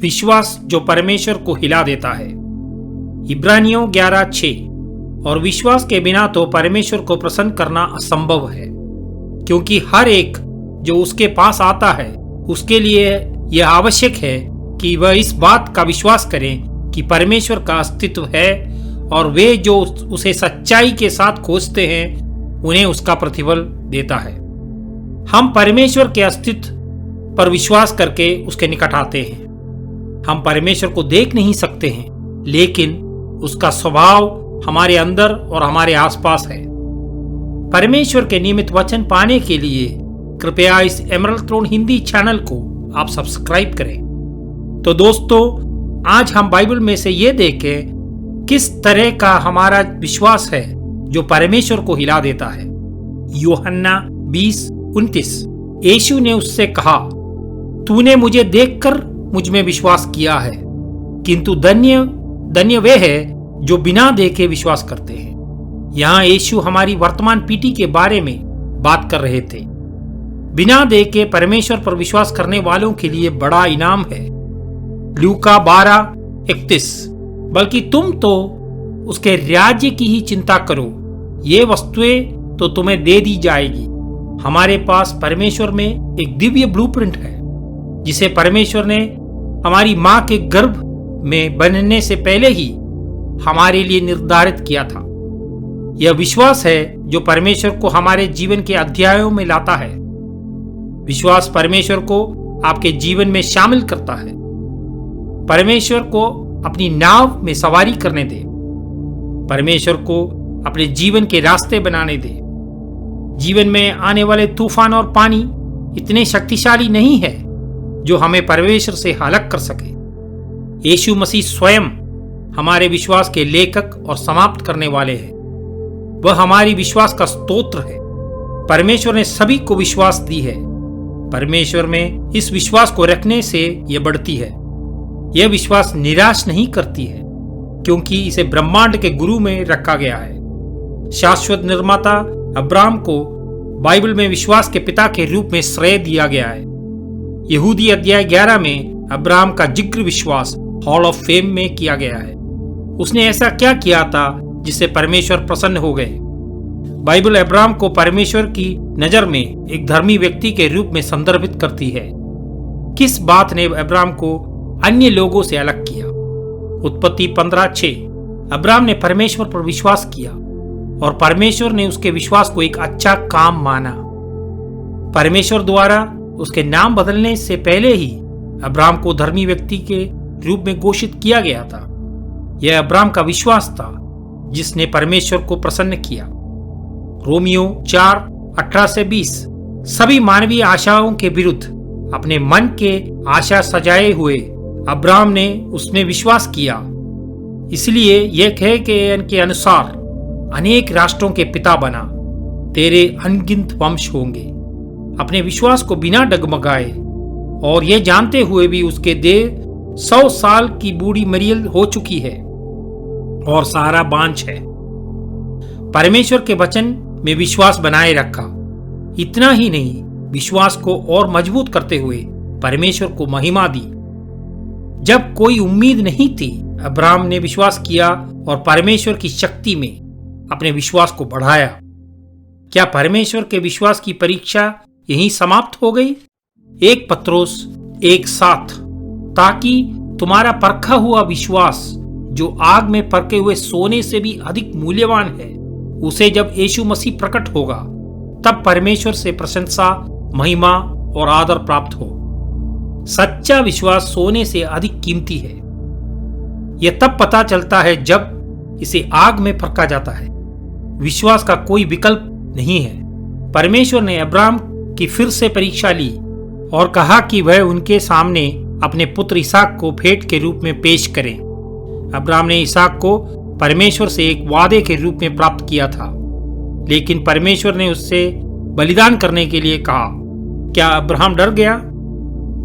विश्वास जो परमेश्वर को हिला देता है। इब्रानियों 11:6। और विश्वास के बिना तो परमेश्वर को प्रसन्न करना असंभव है, क्योंकि हर एक जो उसके पास आता है उसके लिए यह आवश्यक है कि वह इस बात का विश्वास करें कि परमेश्वर का अस्तित्व है, और वे जो उसे सच्चाई के साथ खोजते हैं उन्हें उसका प्रतिफल देता है। हम परमेश्वर के अस्तित्व पर विश्वास करके उसके निकट आते हैं। हम परमेश्वर को देख नहीं सकते हैं, लेकिन उसका स्वभाव हमारे अंदर और हमारे आसपास है। परमेश्वर के नियमित वचन पाने के लिए कृपया इस एमरल्ड थ्रोन हिंदी चैनल को आप सब्सक्राइब करें। तो दोस्तों, आज हम बाइबल में से ये देखें किस तरह का हमारा विश्वास है जो परमेश्वर को हिला देता है। यूहन्ना 20:29। यीशु ने उससे कहा, तूने मुझे देखकर मुझ में विश्वास किया है, किंतु धन्य वे है जो बिना देखे विश्वास करते हैं। यहाँ यीशु हमारी वर्तमान पीढ़ी के बारे में बात कर रहे थे। बिना देखे परमेश्वर पर विश्वास करने वालों के लिए बड़ा इनाम है। लूका 12:31। बल्कि तुम तो उसके राज्य की ही चिंता करो, ये वस्तुएं तो तुम्हें दे दी जाएगी। हमारे पास परमेश्वर में एक दिव्य ब्लूप्रिंट है, जिसे परमेश्वर ने हमारी मां के गर्भ में बनने से पहले ही हमारे लिए निर्धारित किया था। यह विश्वास है जो परमेश्वर को हमारे जीवन के अध्यायों में लाता है। विश्वास परमेश्वर को आपके जीवन में शामिल करता है। परमेश्वर को अपनी नाव में सवारी करने दे। परमेश्वर को अपने जीवन के रास्ते बनाने दे। जीवन में आने वाले तूफान और पानी इतने शक्तिशाली नहीं है जो हमें परमेश्वर से अलग कर सके। यीशु मसीह स्वयं हमारे विश्वास के लेखक और समाप्त करने वाले हैं। वह हमारी विश्वास का स्तोत्र है। परमेश्वर ने सभी को विश्वास दी है। परमेश्वर में इस विश्वास को रखने से यह बढ़ती है। यह विश्वास निराश नहीं करती है, क्योंकि इसे ब्रह्मांड के गुरु में रखा गया है। शाश्वत निर्माता अब्राहम को बाइबल में विश्वास के पिता के रूप में श्रेय दिया गया है। यहूदी अध्याय 11 में अब्राहम का जिक्र विश्वास हॉल ऑफ फेम में किया गया है। उसने ऐसा क्या किया था जिससे परमेश्वर प्रसन्न हो गए। बाइबल अब्राहम को परमेश्वर की नजर में एक धर्मी व्यक्ति के रूप में संदर्भित करती है। किस बात ने अब्राहम को अन्य लोगों से अलग किया? उत्पत्ति 15:6। अब्राहम ने परमेश्वर पर विश्वास किया और परमेश्वर ने उसके विश्वास को एक अच्छा काम माना। परमेश्वर द्वारा उसके नाम बदलने से पहले ही अब्राहम को धर्मी व्यक्ति के रूप में घोषित किया गया था। यह अब्राहम का विश्वास था जिसने परमेश्वर को प्रसन्न किया। रोमियो 4:18-20। सभी मानवीय आशाओं के विरुद्ध अपने मन के आशा सजाए हुए अब्राहम ने उसमें विश्वास किया। इसलिए यह कह के अनुसार अनेक राष्ट्रों के पिता बना, तेरे अनगिनत वंश होंगे। अपने विश्वास को बिना डगमगाए और यह जानते हुए भी उसके देह 100 साल की बूढ़ी मरियल हो चुकी है और सारा बांझ है। परमेश्वर के वचन में विश्वास बनाए रखा। इतना ही नहीं, विश्वास को और मजबूत करते हुए परमेश्वर को महिमा दी। जब कोई उम्मीद नहीं थी, अब्राहम ने विश्वास किया और परमेश्वर की शक्ति में अपने विश्वास को बढ़ाया। क्या परमेश्वर के विश्वास की परीक्षा यहीं समाप्त हो गई? 1 पत्रोस 1:7। ताकि तुम्हारा परखा हुआ विश्वास, जो आग में परखे हुए सोने से भी अधिक मूल्यवान है, उसे जब यीशु मसीह प्रकट होगा तब परमेश्वर से प्रशंसा, महिमा और आदर प्राप्त हो। सच्चा विश्वास सोने से अधिक कीमती है। यह तब पता चलता है जब इसे आग में परखा जाता है। विश्वास का कोई विकल्प नहीं है। परमेश्वर ने अब्राहम की फिर से परीक्षा ली और कहा कि वह उनके सामने अपने पुत्र इसहाक को भेंट के रूप में पेश करें। अब्राहम ने इसहाक को परमेश्वर से एक वादे के रूप में प्राप्त किया था, लेकिन परमेश्वर ने उससे बलिदान करने के लिए कहा। क्या अब्राहम डर गया?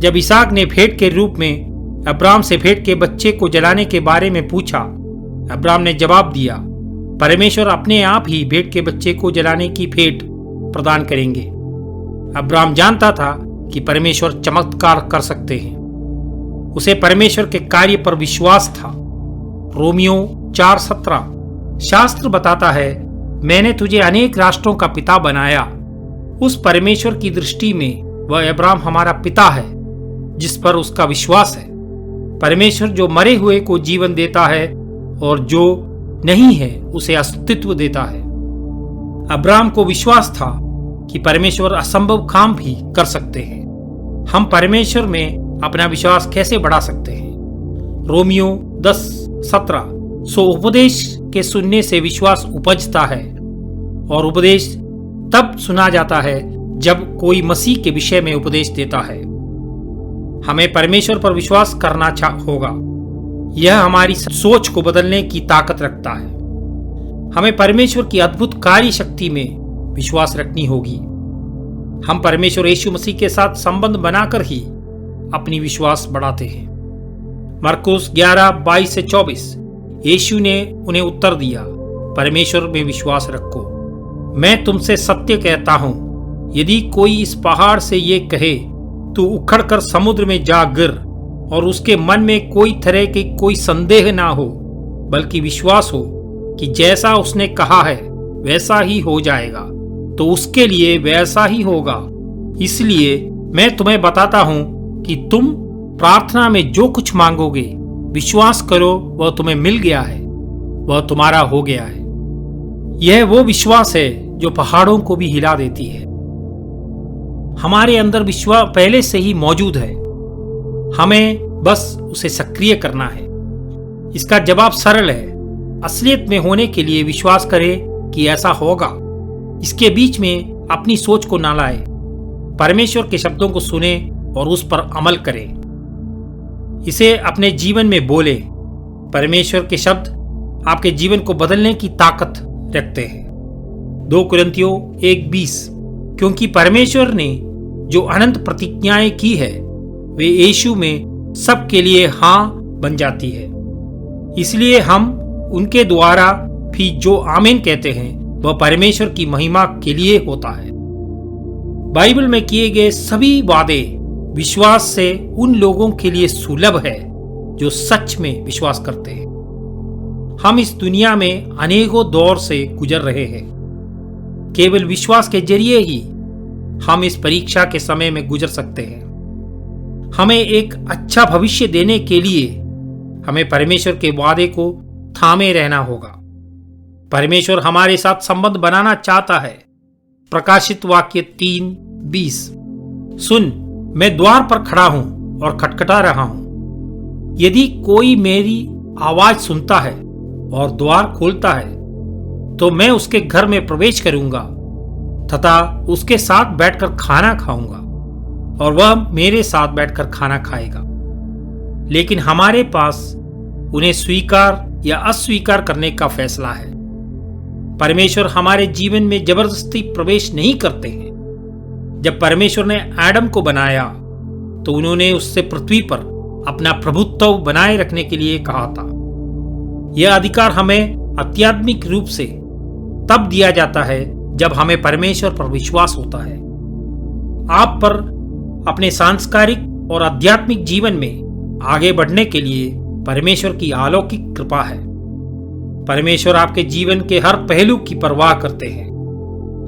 जब इसहाक ने भेंट के रूप में अब्राहम से भेंट के बच्चे को जलाने के बारे में पूछा, अब्राहम ने जवाब दिया, परमेश्वर अपने आप ही भेंट के बच्चे को जलाने की भेंट प्रदान करेंगे। अब्राहम जानता था कि परमेश्वर चमत्कार कर सकते हैं। उसे परमेश्वर के कार्य पर विश्वास था। रोमियो 4:17 शास्त्र बताता है, मैंने तुझे अनेक राष्ट्रों का पिता बनाया। उस परमेश्वर की दृष्टि में वह अब्राहम हमारा पिता है, जिस पर उसका विश्वास है। परमेश्वर जो मरे हुए को जीवन देता है और जो नहीं है उसे अस्तित्व देता है। अब्राहम को विश्वास था कि परमेश्वर असंभव काम भी कर सकते हैं। हम परमेश्वर में अपना विश्वास कैसे बढ़ा सकते हैं? रोमियो 10:17 सो उपदेश के सुनने से विश्वास उपजता है, और उपदेश तब सुना जाता है जब कोई मसीह के विषय में उपदेश देता है। हमें परमेश्वर पर विश्वास करना होगा। यह हमारी सोच को बदलने की ताकत रखता है। हमें परमेश्वर की अद्भुत कार्य शक्ति में विश्वास रखनी होगी। हम परमेश्वर यीशु मसीह के साथ संबंध बनाकर ही अपनी विश्वास बढ़ाते हैं। मरकुस 11:22-24 यीशु ने उन्हें उत्तर दिया, परमेश्वर में विश्वास रखो। मैं तुमसे सत्य कहता हूं, यदि कोई इस पहाड़ से ये कहे तू उखड़ कर समुद्र में जा गिर, और उसके मन में कोई तरह के कोई संदेह ना हो, बल्कि विश्वास हो कि जैसा उसने कहा है वैसा ही हो जाएगा, तो उसके लिए वैसा ही होगा। इसलिए मैं तुम्हें बताता हूं कि तुम प्रार्थना में जो कुछ मांगोगे, विश्वास करो वह तुम्हें मिल गया है, वह तुम्हारा हो गया है। यह वो विश्वास है जो पहाड़ों को भी हिला देती है। हमारे अंदर विश्वास पहले से ही मौजूद है, हमें बस उसे सक्रिय करना है। इसका जवाब सरल है, असलियत में होने के लिए विश्वास करें कि ऐसा होगा। इसके बीच में अपनी सोच को ना लाएं, परमेश्वर के शब्दों को सुने और उस पर अमल करें। इसे अपने जीवन में बोले। परमेश्वर के शब्द आपके जीवन को बदलने की ताकत रखते हैं। 2 कुरिन्थियों 1:20 क्योंकि परमेश्वर ने जो अनंत प्रतिज्ञाएं की है वे यीशु में सबके लिए हाँ बन जाती है। इसलिए हम उनके द्वारा भी जो आमीन कहते हैं वह परमेश्वर की महिमा के लिए होता है। बाइबल में किए गए सभी वादे विश्वास से उन लोगों के लिए सुलभ है जो सच में विश्वास करते हैं। हम इस दुनिया में अनेकों दौर से गुजर रहे हैं। केवल विश्वास के जरिए ही हम इस परीक्षा के समय में गुजर सकते हैं। हमें एक अच्छा भविष्य देने के लिए हमें परमेश्वर के वादे को थामे रहना होगा। परमेश्वर हमारे साथ संबंध बनाना चाहता है। प्रकाशित वाक्य 3:20 सुन, मैं द्वार पर खड़ा हूं और खटखटा रहा हूं। यदि कोई मेरी आवाज सुनता है और द्वार खोलता है तो मैं उसके घर में प्रवेश करूंगा तथा उसके साथ बैठकर खाना खाऊंगा और वह मेरे साथ बैठकर खाना खाएगा। लेकिन हमारे पास उन्हें स्वीकार या अस्वीकार करने का फैसला है। परमेश्वर हमारे जीवन में जबरदस्ती प्रवेश नहीं करते हैं। जब परमेश्वर ने आदम को बनाया तो उन्होंने उससे पृथ्वी पर अपना प्रभुत्व बनाए रखने के लिए कहा था। यह अधिकार हमें आध्यात्मिक रूप से तब दिया जाता है जब हमें परमेश्वर पर विश्वास होता है। आप पर अपने सांस्कारिक और आध्यात्मिक जीवन में आगे बढ़ने के लिए परमेश्वर की अलौकिक कृपा है। परमेश्वर आपके जीवन के हर पहलू की परवाह करते हैं।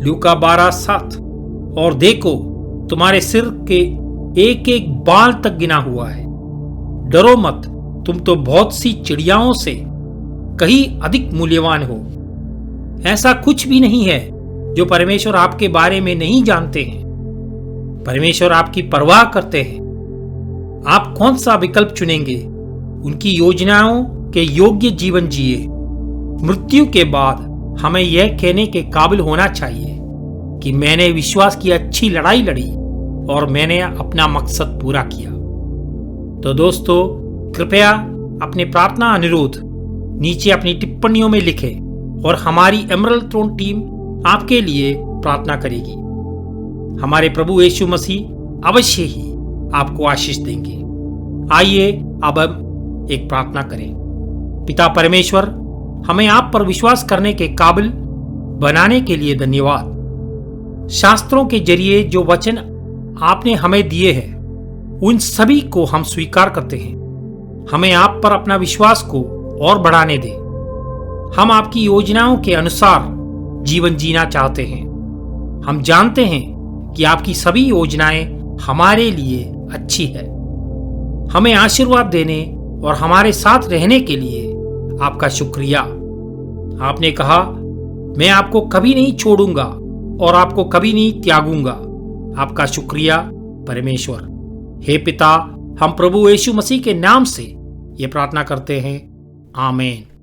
लूका 12:7 और देखो तुम्हारे सिर के एक एक बाल तक गिना हुआ है। डरो मत, तुम तो बहुत सी चिड़ियाओं से कहीं अधिक मूल्यवान हो। ऐसा कुछ भी नहीं है जो परमेश्वर आपके बारे में नहीं जानते हैं। परमेश्वर आपकी परवाह करते हैं। आप कौन सा विकल्प चुनेंगे? उनकी योजनाओं के योग्य जीवन जिए। मृत्यु के बाद हमें यह कहने के काबिल होना चाहिए कि मैंने विश्वास की अच्छी लड़ाई लड़ी और मैंने अपना मकसद पूरा किया। तो दोस्तों, कृपया अपने प्रार्थना अनुरोध नीचे अपनी टिप्पणियों में लिखें और हमारी एमरल्ड थ्रोन टीम आपके लिए प्रार्थना करेगी। हमारे प्रभु यीशु मसीह अवश्य ही आपको आशीष देंगे। आइए अब हम एक प्रार्थना करें। पिता परमेश्वर, हमें आप पर विश्वास करने के काबिल बनाने के लिए धन्यवाद। शास्त्रों के जरिए जो वचन आपने हमें दिए हैं उन सभी को हम स्वीकार करते हैं हमें आप पर अपना विश्वास को और बढ़ाने दें। हम आपकी योजनाओं के अनुसार जीवन जीना चाहते हैं। हम जानते हैं कि आपकी सभी योजनाएं हमारे लिए अच्छी है। हमें आशीर्वाद देने और हमारे साथ रहने के लिए आपका शुक्रिया। आपने कहा, मैं आपको कभी नहीं छोड़ूंगा और आपको कभी नहीं त्यागूंगा। आपका शुक्रिया परमेश्वर। हे पिता, हम प्रभु यीशु मसीह के नाम से ये प्रार्थना करते हैं, आमीन।